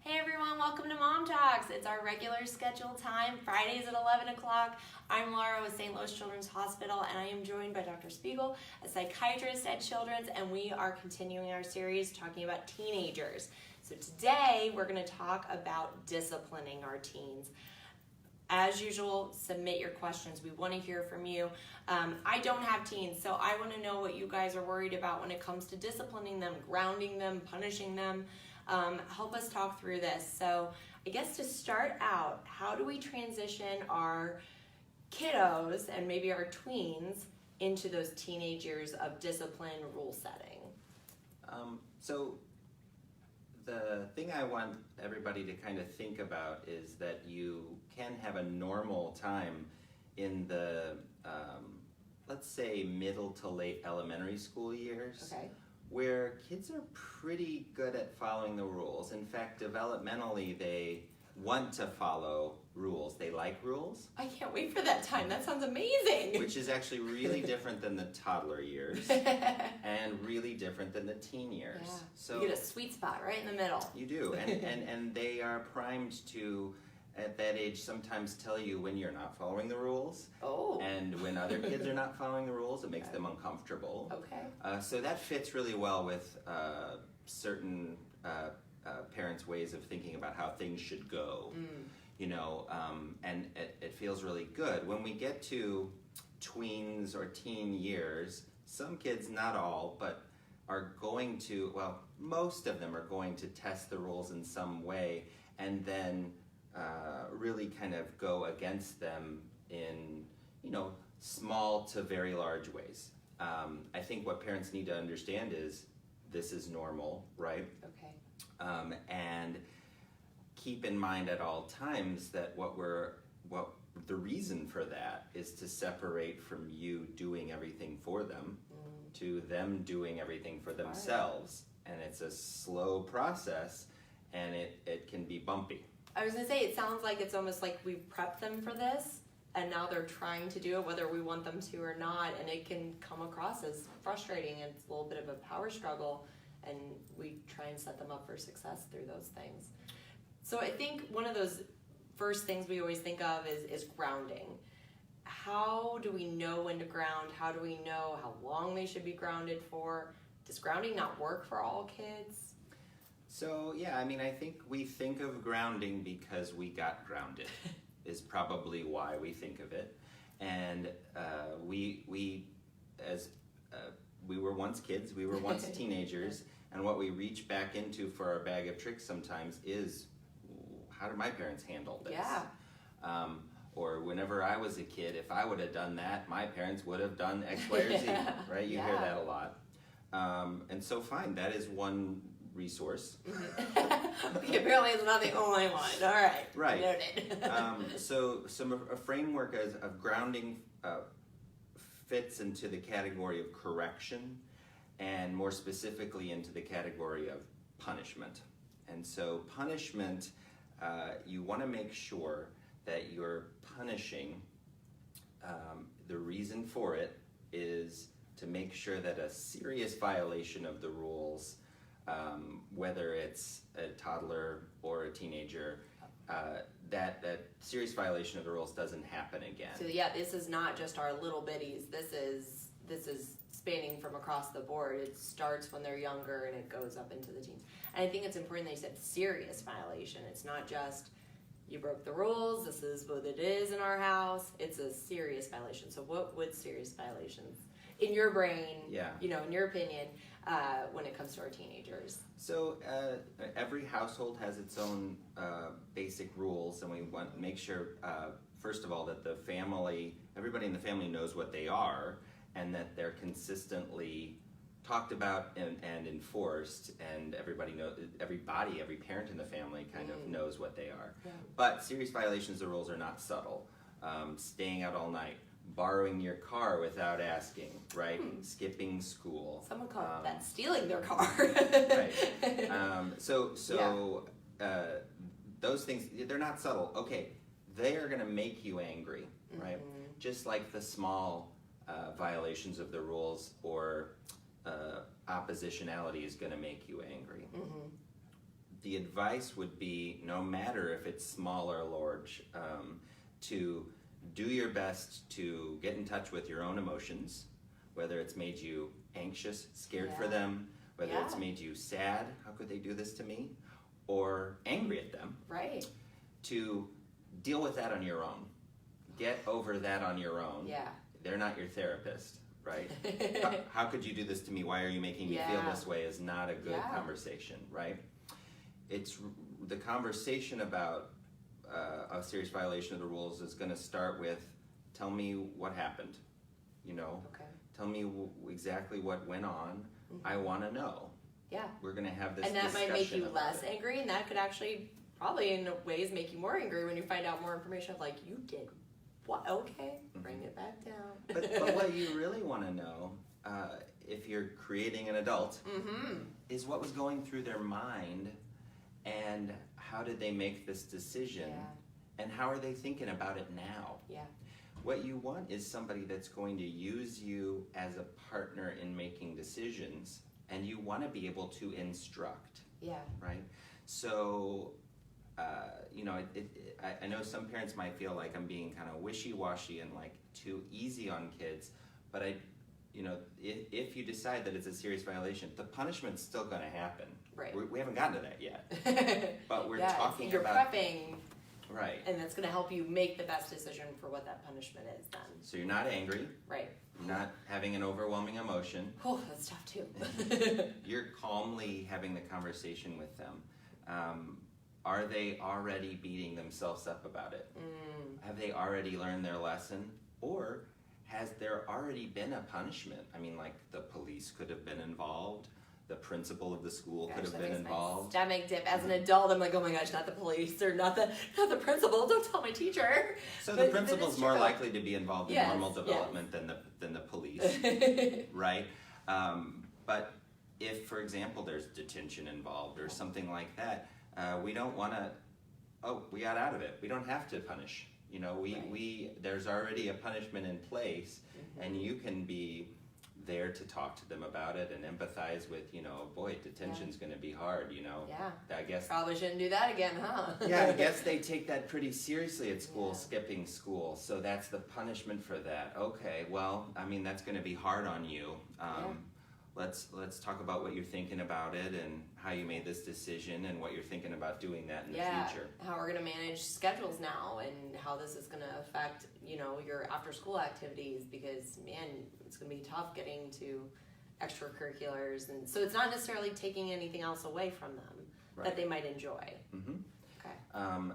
Hey everyone, welcome to Mom Talks. It's our regular scheduled time, Fridays at 11 o'clock. I'm Laura with St. Louis Children's Hospital, and I am joined by Dr. Spiegel, a psychiatrist at Children's, and we are continuing our series talking about teenagers. So today we're going to talk about disciplining our teens. As usual, submit your questions. We want to hear from you. I don't have teens, so I want to know what you guys are worried about when it comes to disciplining them, grounding them, punishing them. Help us talk through this. So I guess to start out, how do we transition our kiddos and maybe our tweens into those teenage years of discipline, rule setting? So the thing I want everybody to kind of think about is that you can have a normal time in the, let's say, middle to late elementary school years. Okay. Where kids are pretty good at following the rules. In fact, developmentally, they want to follow rules. They like rules. I can't wait for that time. That sounds amazing. Which is actually really different than the toddler years and really different than the teen years. Yeah. So you get a sweet spot right in the middle. You do, and they are primed to, at that age, sometimes tell you when you're not following the rules. Oh. And when other kids are not following the rules, it makes them uncomfortable. Okay. So that fits really well with certain parents' ways of thinking about how things should go. You know, and it feels really good. When we get to tweens or teen years, some kids, not all, but are going to, well, most of them are going to test the rules in some way and then really kind of go against them in, you know, small to very large ways. I think what parents need to understand is this is normal, right? Okay. And keep in mind at all times that what the reason for that is to separate from you doing everything for them to them doing everything for themselves. And it's a slow process, and it can be bumpy. I was going to say, it sounds like it's almost like we've prepped them for this, and now they're trying to do it whether we want them to or not, and it can come across as frustrating. It's a little bit of a power struggle, and we try and set them up for success through those things. So I think one of those first things we always think of is grounding. How do we know when to ground? How do we know how long they should be grounded for? Does grounding not work for all kids? So yeah, I mean, I think we think of grounding because we got grounded is probably why we think of it. And we were once kids, we were once teenagers, and what we reach back into for our bag of tricks sometimes is, how did my parents handle this? Yeah. Or whenever I was a kid, if I would have done that, my parents would have done X, Y, or Z, right? You hear that a lot. And so fine, that is one resource. Okay, apparently it's not the only one. All right. Right. Noted. So a framework of grounding fits into the category of correction, and more specifically into the category of punishment. And so punishment, you want to make sure that you're punishing. The reason for it is to make sure that a serious violation of the rules, whether it's a toddler or a teenager, that serious violation of the rules doesn't happen again. So yeah, this is not just our little bitties. This is spanning from across the board. It starts when they're younger and it goes up into the teens. And I think it's important that you said serious violation. It's not just you broke the rules, this is what it is in our house. It's a serious violation. So what would serious violations, in your brain, you know, in your opinion, when it comes to our teenagers? So every household has its own basic rules, and we want to make sure, first of all, that everybody in the family knows what they are, and that they're consistently talked about and enforced, and every parent in the family kind of knows what they are. Yeah. But serious violations of the rules are not subtle. Staying out all night, borrowing your car without asking, right? Skipping school. Someone called that stealing their car. Right. Those things, they're not subtle. Okay, they are going to make you angry, right? Just like the small violations of the rules or oppositionality is going to make you angry. the advice would be, no matter if it's small or large, to do your best to get in touch with your own emotions, whether it's made you anxious, scared for them, whether it's made you sad, how could they do this to me, or angry at them. Right. To deal with that on your own. Get over that on your own. Yeah. They're not your therapist, right? How could you do this to me? Why are you making me feel this way is not a good conversation, right? It's the conversation about a serious violation of the rules is going to start with, tell me what happened, you know? Okay. Tell me exactly what went on. I want to know. Yeah. We're going to have this discussion. And that might make you less it. angry, and that could actually probably in ways make you more angry when you find out more information of like, you did what? Okay, bring it back down. But what you really want to know, if you're creating an adult, is what was going through their mind, and how did they make this decision, and how are they thinking about it now? Yeah. What you want is somebody that's going to use you as a partner in making decisions, and you want to be able to instruct. Yeah. Right? So, you know, I know some parents might feel like I'm being kind of wishy-washy and like too easy on kids, but you know, if you decide that it's a serious violation, the punishment's still going to happen. Right. We haven't gotten to that yet. But we're talking you're about... You're prepping. Right. And that's going to help you make the best decision for what that punishment is then. So you're not angry. Right. You're not having an overwhelming emotion. Oh, that's tough too. You're calmly having the conversation with them. Are they already beating themselves up about it? Have they already learned their lesson? Or has there already been a punishment? I mean, like the police could have been involved. The principal of the school could have been involved. My stomach dip. As an adult, I'm like, oh my gosh, not the police or not the principal. Don't tell my teacher. So the principal's more likely to be involved in normal development than the police, right? But if, for example, there's detention involved or something like that, we don't want to. Oh, we got out of it. We don't have to punish. You know, there's already a punishment in place, and you can be there to talk to them about it and empathize with, you know, boy, detention's going to be hard, you know. Yeah. I guess probably shouldn't do that again, huh? Yeah, I guess they take that pretty seriously at school, skipping school. So that's the punishment for that. Okay, well, I mean, that's going to be hard on you. Let's talk about what you're thinking about it and how you made this decision and what you're thinking about doing that in the future. How we're going to manage schedules now and how this is going to affect, you know, your after school activities, because man, it's going to be tough getting to extracurriculars, and so it's not necessarily taking anything else away from them that they might enjoy. Okay.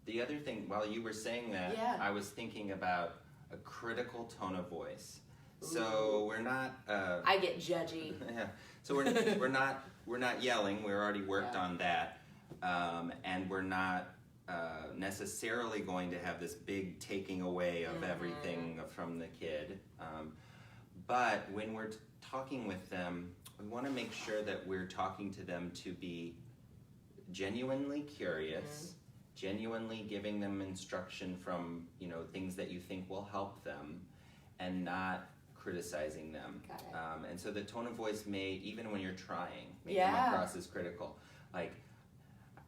The other thing, while you were saying that, I was thinking about a critical tone of voice. So we're not. I get judgy. Yeah. So we're not yelling. We're already worked on that, and we're not necessarily going to have this big taking away of everything from the kid. But when we're talking with them, we want to make sure that we're talking to them to be genuinely curious, genuinely giving them instruction from, you know, things that you think will help them, and not criticizing them. And so the tone of voice may, even when you're trying, may come across as critical. Like,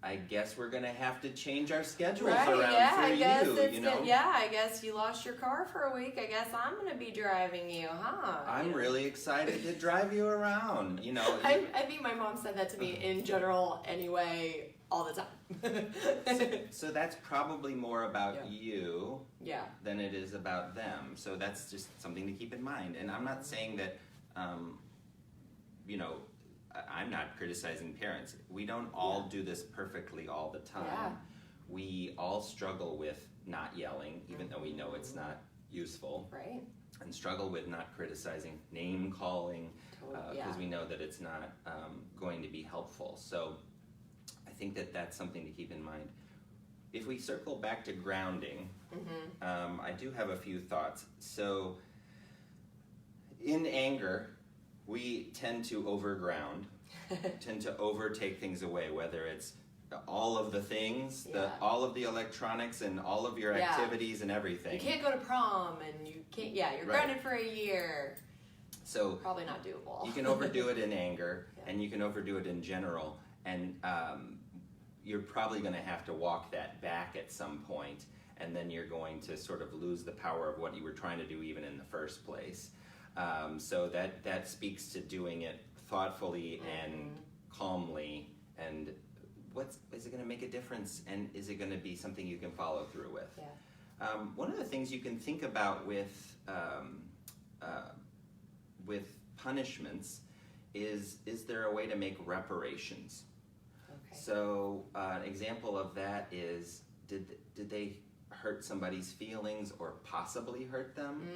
I guess we're gonna have to change our schedules around for you know? I guess you lost your car for a week. I guess I'm gonna be driving you, huh? I'm really excited to drive you around, you know. I think my mom said that to me in general anyway, all the time. So that's probably more about you than it is about them. So that's just something to keep in mind. And I'm not saying that, you know, I'm not criticizing parents. We don't all do this perfectly all the time. Yeah. We all struggle with not yelling, even though we know it's not useful. Right. And struggle with not criticizing, name calling, because we know that it's not going to be helpful. So I think that that's something to keep in mind. If we circle back to grounding, I do have a few thoughts. So in anger, we tend to overground, tend to overtake things away, whether it's all of the things, all of the electronics and all of your activities and everything. You can't go to prom and you can't, you're grounded for a year. So probably not doable. You can overdo it in anger and you can overdo it in general. and you're probably going to have to walk that back at some point, and then you're going to sort of lose the power of what you were trying to do even in the first place. So that speaks to doing it thoughtfully and calmly, and is it going to make a difference, and is it going to be something you can follow through with? Yeah. One of the things you can think about with punishments is there a way to make reparations? Okay. So an example of that is, did they hurt somebody's feelings or possibly hurt them?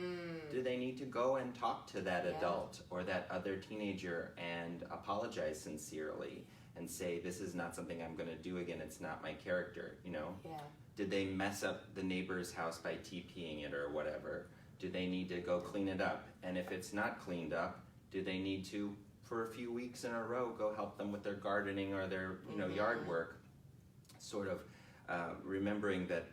Do they need to go and talk to that adult or that other teenager and apologize sincerely and say, this is not something I'm going to do again, it's not my character, you know? Yeah. Did they mess up the neighbor's house by TPing it or whatever? Do they need to go clean it up? And if it's not cleaned up, do they need to, for a few weeks in a row, go help them with their gardening or their yard work? Sort of remembering that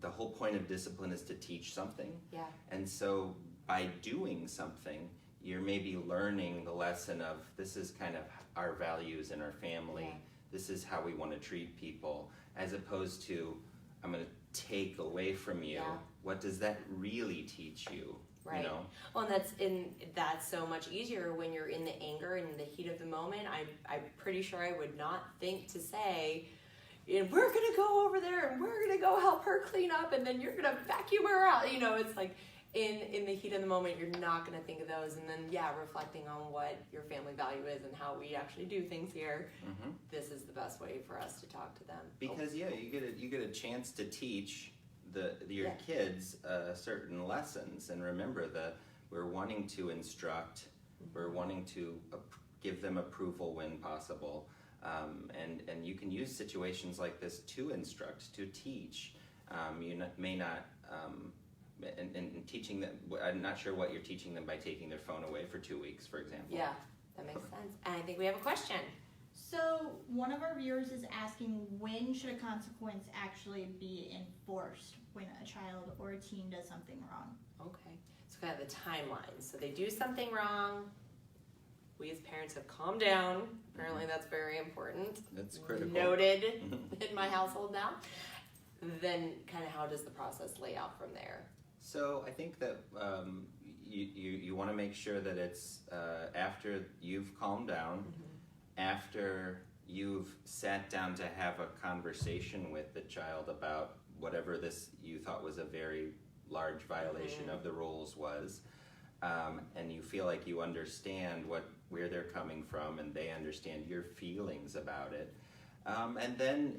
the whole point of discipline is to teach something. Yeah. And so by doing something, you're maybe learning the lesson of, this is kind of our values in our family. Yeah. This is how we want to treat people, as opposed to, I'm going to take away from you. Yeah. What does that really teach you? Right. You know? Well, and that's so much easier when you're in the anger and the heat of the moment. I'm pretty sure I would not think to say, we're gonna go over there and we're gonna go help her clean up, and then you're gonna vacuum her out. You know, it's like in the heat of the moment, you're not gonna think of those. And then reflecting on what your family value is and how we actually do things here. Mm-hmm. This is the best way for us to talk to them. Because you get a chance to teach your kids certain lessons, and remember that we're wanting to instruct, we're wanting to give them approval when possible, and you can use situations like this to instruct, to teach. You may not, and teaching them, I'm not sure what you're teaching them by taking their phone away for 2 weeks, for example. Yeah, that makes sense. And I think we have a question. So one of our viewers is asking, when should a consequence actually be enforced when a child or a teen does something wrong? Okay, so kind of the timeline. So they do something wrong. We as parents have calmed down. Apparently that's very important. That's critical. Noted in my household now. Then kind of how does the process lay out from there? So I think that you want to make sure that it's after you've calmed down, after you've sat down to have a conversation with the child about whatever this you thought was a very large violation of the rules was, and you feel like you understand where they're coming from and they understand your feelings about it, and then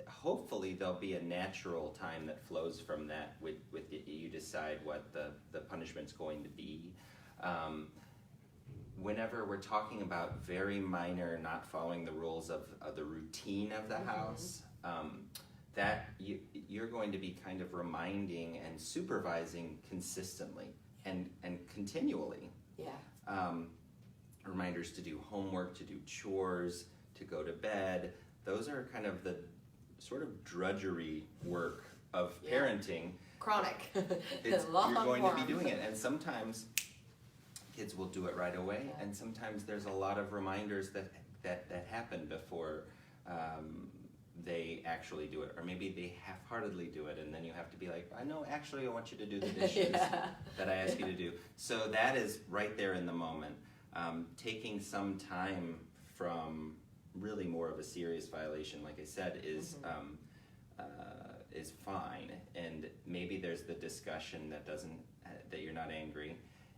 hopefully there'll be a natural time that flows from that with you decide what the punishment's going to be. Whenever we're talking about very minor, not following the rules of the routine of the house, that you're going to be kind of reminding and supervising consistently and continually. Yeah. Reminders to do homework, to do chores, to go to bed. Those are kind of the sort of drudgery work of parenting. Chronic. You're going to be doing it, and sometimes kids will do it right away, and sometimes there's a lot of reminders that happen before they actually do it, or maybe they half-heartedly do it, and then you have to be like, I know, actually I want you to do the dishes that I asked you to do. So that is right there in the moment. Taking some time from really more of a serious violation, like I said, is fine, and maybe there's the discussion that you're not angry,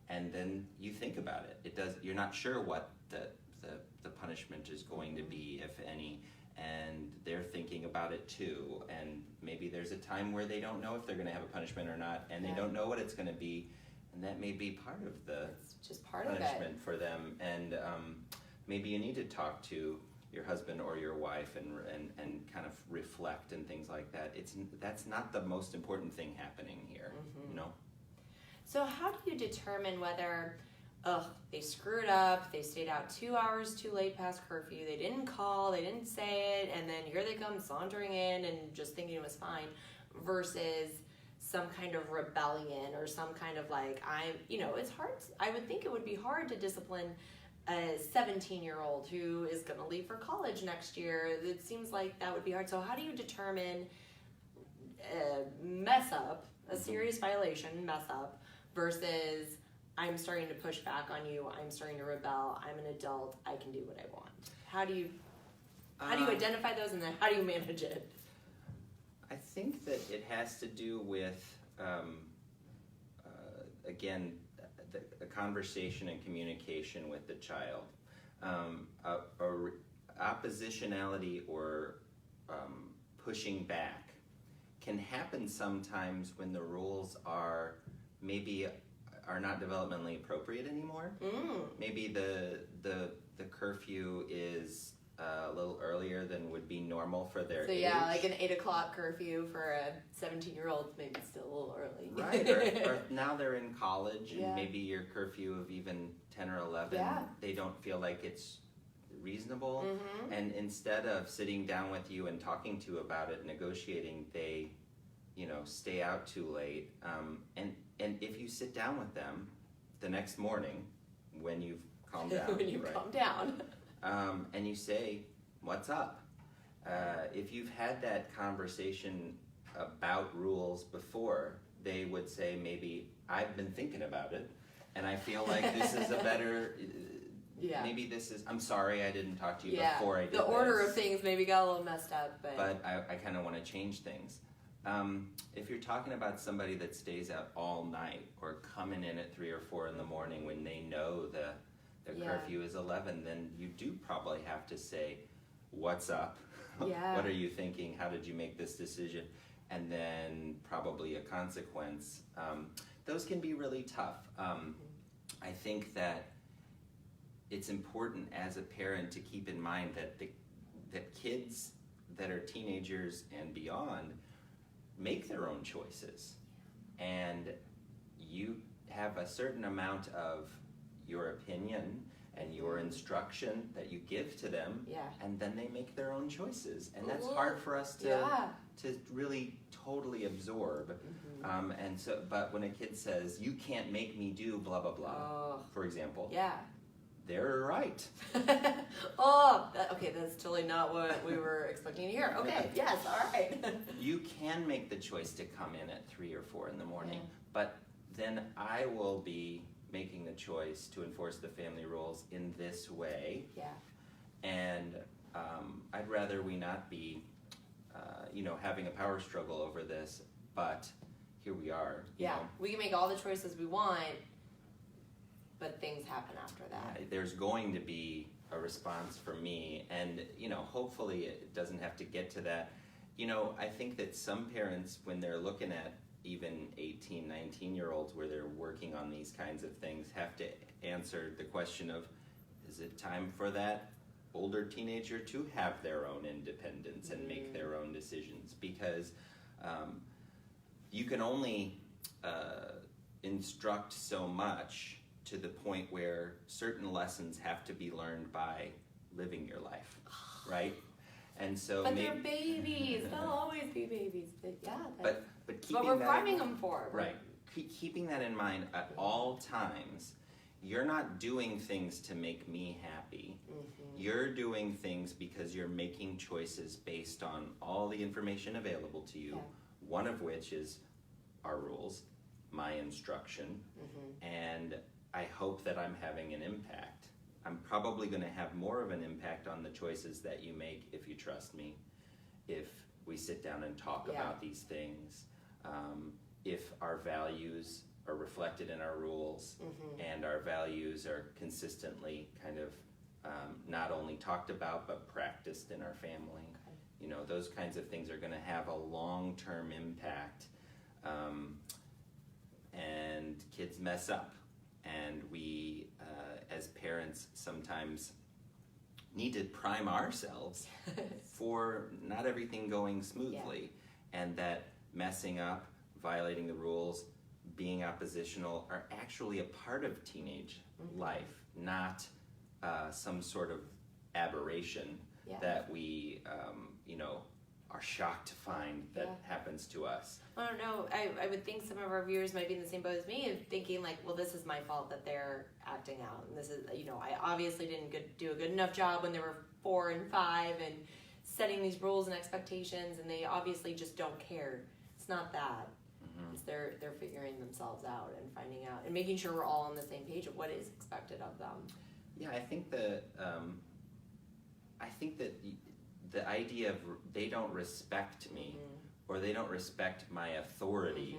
and then you think about it. You're not sure what the punishment is going to be, if any, and they're thinking about it too, and maybe there's a time where they don't know if they're going to have a punishment or not, and they don't know what it's going to be, and that may be part of the punishment for them, and maybe you need to talk to your husband or your wife and kind of reflect and things like that. That's not the most important thing happening here, you know? So how do you determine whether they screwed up, they stayed out 2 hours too late past curfew, they didn't call, they didn't say it, and then here they come sauntering in and just thinking it was fine, versus some kind of rebellion or some kind of it's hard. I would think it would be hard to discipline a 17-year-old who is going to leave for college next year. It seems like that would be hard. So how do you determine a mess up, a serious violation, mess up, versus I'm starting to push back on you, I'm starting to rebel, I'm an adult, I can do what I want? How do you identify those, and then how do you manage it? I think that it has to do with, again, the conversation and communication with the child. Oppositionality or pushing back can happen sometimes when the rules are not developmentally appropriate anymore. Maybe the curfew is a little earlier than would be normal for their age. So like an 8 o'clock curfew for a 17-year-old, maybe it's still a little early. Right, or now they're in college, and maybe your curfew of even 10 or 11, they don't feel like it's reasonable. And instead of sitting down with you and talking to you about it, negotiating, they, stay out too late. And if you sit down with them the next morning when you've calmed down, calm down, and you say, "What's up?" If you've had that conversation about rules before, they would say, maybe, "I've been thinking about it, and I feel like this is a better, maybe this is, I'm sorry I didn't talk to you before I did the order this, of things maybe got a little messed up, but I kind of want to change things." If you're talking about somebody that stays out all night or coming in at 3 or 4 in the morning when they know the curfew is 11, then you do probably have to say, "What's up? What are you thinking? How did you make this decision?" And then probably a consequence. Those can be really tough. I think that it's important as a parent to keep in mind that kids that are teenagers and beyond make their own choices, and you have a certain amount of your opinion and your instruction that you give to them, and then they make their own choices, and that's hard for us to really totally absorb. But when a kid says, "You can't make me do blah blah blah," for example, they're right. Okay, that's totally not what we were expecting to hear. Okay, yes, all right. You can make the choice to come in at 3 or 4 in the morning, but then I will be making the choice to enforce the family rules in this way. And I'd rather we not be, having a power struggle over this, but here we are. You know? We can make all the choices we want, but things happen after that. There's going to be a response from me, and hopefully it doesn't have to get to that. I think that some parents, when they're looking at even 18, 19-year-olds where they're working on these kinds of things, have to answer the question of, is it time for that older teenager to have their own independence and make their own decisions? Because you can only instruct so much to the point where certain lessons have to be learned by living your life, right? And so, but they're babies. They'll always be babies. But keeping what we're that priming them for. Right. Keeping that in mind at all times. You're not doing things to make me happy. You're doing things because you're making choices based on all the information available to you, one of which is our rules, my instruction, and I hope that I'm having an impact. I'm probably going to have more of an impact on the choices that you make if you trust me, if we sit down and talk about these things, if our values are reflected in our rules, and our values are consistently kind of not only talked about but practiced in our family. Those kinds of things are going to have a long-term impact, and kids mess up, and we as parents sometimes need to prime ourselves for not everything going smoothly, and that messing up, violating the rules, being oppositional are actually a part of teenage life, not some sort of aberration that we are shocked to find that happens to us. I don't know. I would think some of our viewers might be in the same boat as me, and thinking like, well, this is my fault that they're acting out, and this is, I obviously didn't do a good enough job when they were 4 and 5 and setting these rules and expectations, and they obviously just don't care. It's not that. It's they're figuring themselves out and finding out and making sure we're all on the same page of what is expected of them. Yeah, I think that the idea of they don't respect me or they don't respect my authority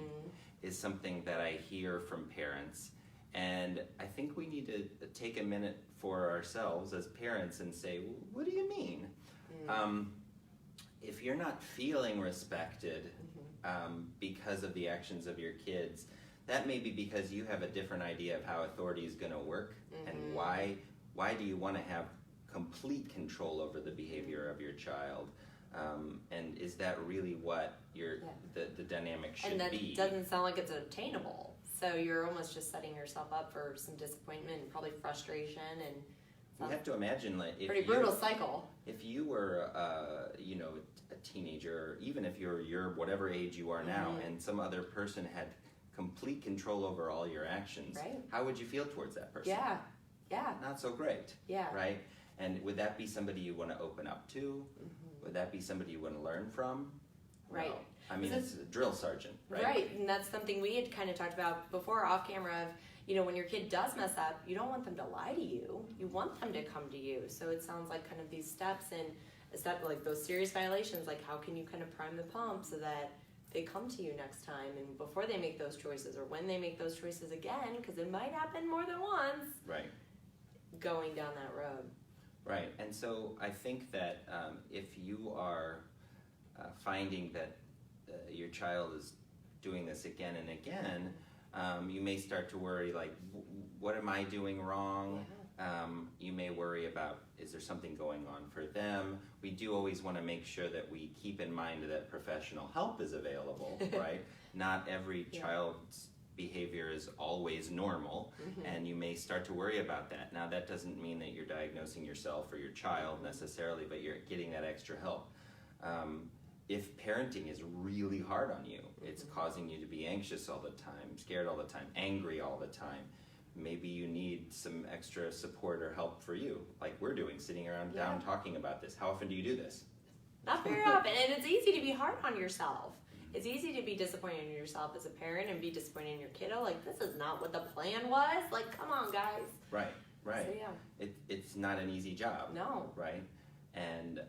is something that I hear from parents, and I think we need to take a minute for ourselves as parents and say, well, what do you mean? If you're not feeling respected because of the actions of your kids, that may be because you have a different idea of how authority is going to work, and why do you want to have complete control over the behavior of your child, and is that really what the dynamic should be? And that doesn't sound like it's attainable, so you're almost just setting yourself up for some disappointment and probably frustration, and you have to imagine, like, pretty brutal cycle. If you were a teenager, even if you're whatever age you are now, and some other person had complete control over all your actions, how would you feel towards that person? Yeah. Not so great. Yeah. Right? And would that be somebody you want to open up to? Would that be somebody you want to learn from? Right. No. I mean, it's a drill sergeant, right? Right, and that's something we had kind of talked about before off camera of, when your kid does mess up, you don't want them to lie to you. You want them to come to you. So it sounds like kind of these steps, and a step like those serious violations, like how can you kind of prime the pump so that they come to you next time, and before they make those choices, or when they make those choices again, because it might happen more than once. Right. Going down that road. Right, and so I think that if you are finding that your child is doing this again and again, you may start to worry, like, what am I doing wrong? You may worry about, is there something going on for them? We do always want to make sure that we keep in mind that professional help is available, right? Not every child's behavior is always normal, and you may start to worry about that. Now, that doesn't mean that you're diagnosing yourself or your child necessarily, but you're getting that extra help. If parenting is really hard on you, it's causing you to be anxious all the time, scared all the time, angry all the time, maybe you need some extra support or help for you, like we're doing, sitting around down talking about this. How often do you do this? Not very often, and it's easy to be hard on yourself. It's easy to be disappointed in yourself as a parent and be disappointed in your kiddo. Like, this is not what the plan was. Like, come on, guys. Right. So, yeah. It's not an easy job. No. Right? And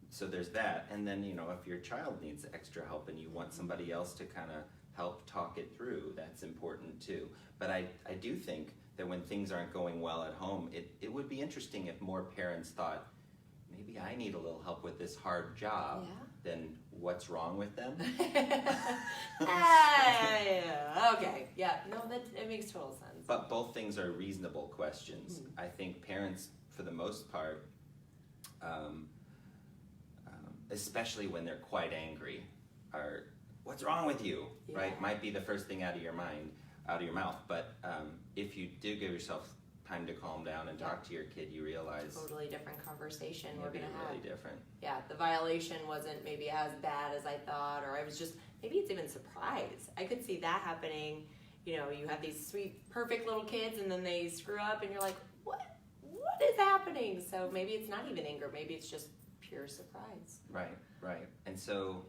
so there's that. And then, if your child needs extra help and you want somebody else to kind of help talk it through, that's important too. But I do think that when things aren't going well at home, it would be interesting if more parents thought, maybe I need a little help with this hard job. Then what's wrong with them? Okay. Yeah. No, it makes total sense. But both things are reasonable questions. I think parents, for the most part, especially when they're quite angry, are, what's wrong with you? Right? Might be the first thing out of your mouth. But if you do give yourself time to calm down and talk to your kid, you realize totally different conversation we're gonna have. Really different. Yeah, the violation wasn't maybe as bad as I thought, or I was just, maybe it's even surprise. I could see that happening. You have these sweet, perfect little kids, and then they screw up, and you're like, what is happening? So maybe it's not even anger, maybe it's just pure surprise. Right. And so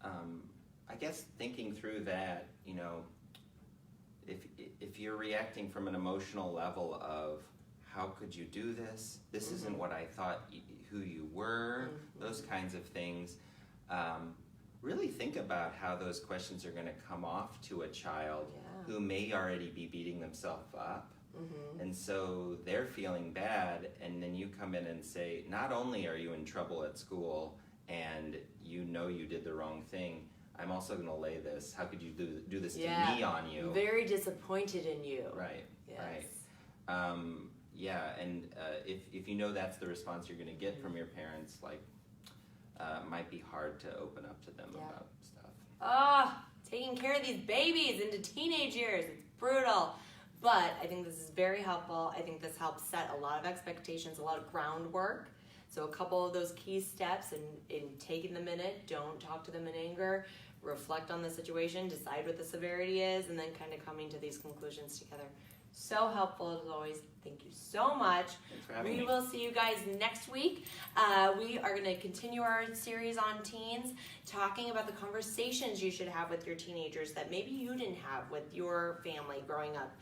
I guess thinking through that, if you're reacting from an emotional level of, how could you do this? This isn't what I thought who you were, those kinds of things. Really think about how those questions are going to come off to a child who may already be beating themselves up. And so they're feeling bad, and then you come in and say, not only are you in trouble at school and you did the wrong thing, I'm also going to lay this. How could you do this to me on you? Very disappointed in you. Right. Yes. Right. And if that's the response you're going to get from your parents, like, might be hard to open up to them about stuff. Taking care of these babies into teenage years, it's brutal. But I think this is very helpful. I think this helps set a lot of expectations, a lot of groundwork, So a couple of those key steps in taking the minute, don't talk to them in anger, reflect on the situation, decide what the severity is, and then kind of coming to these conclusions together. So helpful as always. Thank you so much. Thanks for having me. We will see you guys next week. We are going to continue our series on teens, talking about the conversations you should have with your teenagers that maybe you didn't have with your family growing up.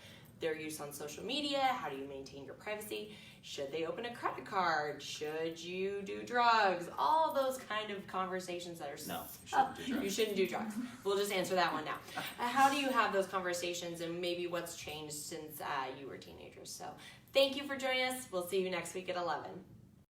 Their use on social media, how do you maintain your privacy? Should they open a credit card? Should you do drugs? All those kind of conversations that are No, you shouldn't do drugs. You shouldn't do drugs. We'll just answer that one now. How do you have those conversations, and maybe what's changed since you were teenagers? So thank you for joining us. We'll see you next week at 11.